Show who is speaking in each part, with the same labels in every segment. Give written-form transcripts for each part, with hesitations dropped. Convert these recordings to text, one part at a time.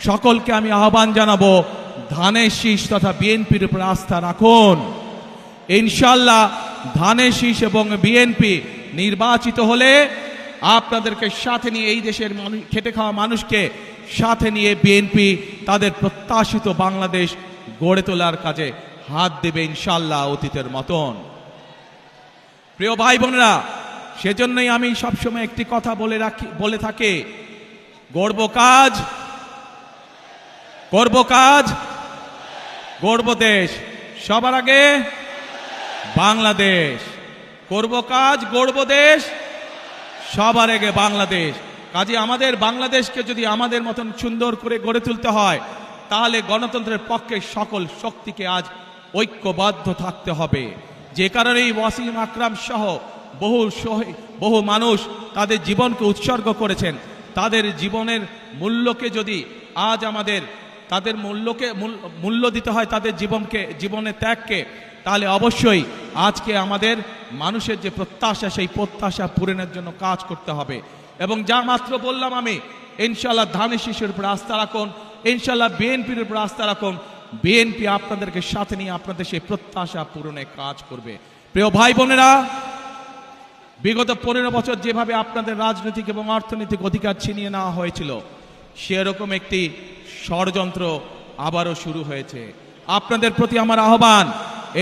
Speaker 1: সকলকে আমি আহ্বান জানাবো, ধানের শীষ তথা বিএনপির উপর আস্থা রাখুন। ইনশাআল্লাহ ধানের শীষ এবং বিএনপি নির্বাচিত হলে আপনাদেরকে সাথে নিয়ে, এই দেশের খেটে খাওয়া মানুষকে সাথে নিয়ে বিএনপি তাদের প্রত্যাশিত বাংলাদেশ গড়ে তোলার কাজে হাত দেবে ইনশাআল্লাহ, অতীতের মতন। প্রিয় ভাই বোনেরা, সেজন্যই আমি সবসময় একটি কথা বলে থাকি, গড়ব কাজ, করব কাজ, গড়ব দেশ, সবার আগে বাংলাদেশ। করব কাজ, গড়ব দেশ, সবার আগে বাংলাদেশ। কাজে আমাদের বাংলাদেশকে যদি আমাদের মতন সুন্দর করে গড়ে তুলতে হয়, তাহলে গণতন্ত্রের পক্ষে সকল শক্তিকে আজ ঐক্যবদ্ধ থাকতে হবে। যে কারণেই ওয়াসিম আকরাম সহ বহু মানুষ তাদের জীবনকে উৎসর্গ করেছেন। তাদের জীবনের মূল্যকে যদি আজ আমাদের তাদের মূল্য দিতে হয়, তাদের জীবনের ত্যাগকে, তাহলে অবশ্যই আজকে আমাদের মানুষের যে প্রত্যাশা, সেই প্রত্যাশা পূরণের জন্য কাজ করতে হবে। এবং যা মাত্র বললাম আমি, ইনশাআল্লাহ ধানের শীষের উপর আস্থা রাখুন, ইনশাআল্লাহ বিএনপির উপর আস্থা রাখুন। বিএনপি আপনাদেরকে সাথে নিয়ে আপনাদের সেই প্রত্যাশা পূরণে কাজ করবে। প্রিয় ভাই বোনেরা, বিগত 15 বছর যেভাবে আপনাদের রাজনৈতিক এবং অর্থনৈতিক অধিকার ছিনিয়ে নেওয়া হয়েছিল, সেরকম একটি ষড়যন্ত্র আবারও শুরু হয়েছে। আপনাদের প্রতি আমার আহ্বান,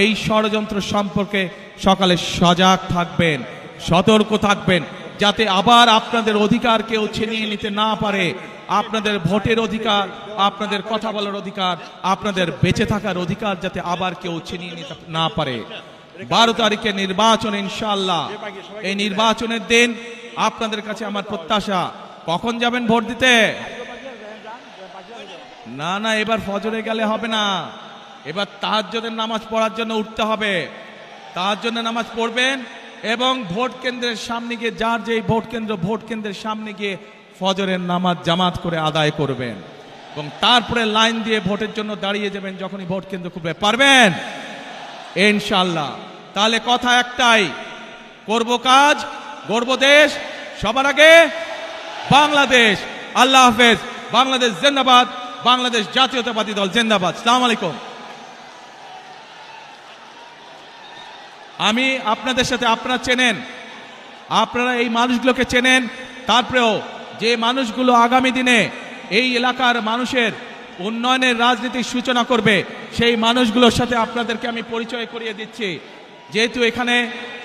Speaker 1: এই ষড়যন্ত্র সম্পর্কে সকালে সজাগ থাকবেন, সতর্ক থাকবেন, যাতে আবার আপনাদের অধিকার কেউ ছিনিয়ে নিতে না পারে। আপনাদের ভোটের অধিকার, আপনাদের কথা বলার অধিকার, আপনাদের বেঁচে থাকার অধিকার যাতে আবার কেউ ছিনিয়ে নিতে না পারে। 12 তারিখে নির্বাচন, ইনশাআল্লাহ এই নির্বাচনের দিন আপনাদের কাছে আমার প্রত্যাশা, কখন যাবেন ভোট দিতে? না, এবার ফজরে গেলে হবে না, এবার তাহাজ্জুদের নামাজ পড়ার জন্য উঠতে হবে। তাহাজ্জুদের নামাজ পড়বেন এবং ভোট কেন্দ্রের সামনে গিয়ে, যার যেই ভোট কেন্দ্রের সামনে গিয়ে ফজরের নামাজ জামাত করে আদায় করবেন এবং তারপরে লাইন দিয়ে ভোটের জন্য দাঁড়িয়ে যাবেন যখনই ভোট কেন্দ্র খুলবে। পারবেন ইনশাআল্লাহ? তাহলে কথা একটাই, করব কাজ, গড়ব দেশ, সবার আগে বাংলাদেশ। আল্লাহ হাফেজ। বাংলাদেশ জিন্দাবাদ, বাংলাদেশ জাতীয়তাবাদী দল জিন্দাবাদ। আসসালামু আলাইকুম। আমি আপনাদের সাথে, আপনারা চেনেন, আপনারা এই মানুষগুলোকে চেনেন, তারপরেও যে মানুষগুলো আগামী দিনে এই এলাকার মানুষের উন্নয়নের রাজনীতির সূচনা করবে, সেই মানুষগুলোর সাথে আপনাদেরকে আমি পরিচয় করিয়ে দিচ্ছি। যেহেতু এখানে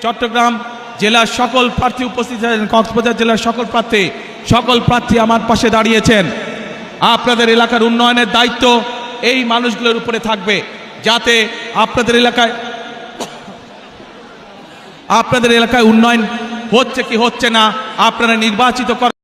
Speaker 1: চট্টগ্রাম জেলার সকল প্রার্থী উপস্থিত আছেন, কক্সবাজার জেলার সকল প্রার্থী আমার পাশে দাঁড়িয়েছেন। আপনাদের এলাকার উন্নয়নের দায়িত্ব এই মানুষগুলোর উপরে থাকবে, যাতে আপনাদের এলাকায় উন্নয়ন হচ্ছে কি হচ্ছে না আপনারা নির্বাচিত করেন।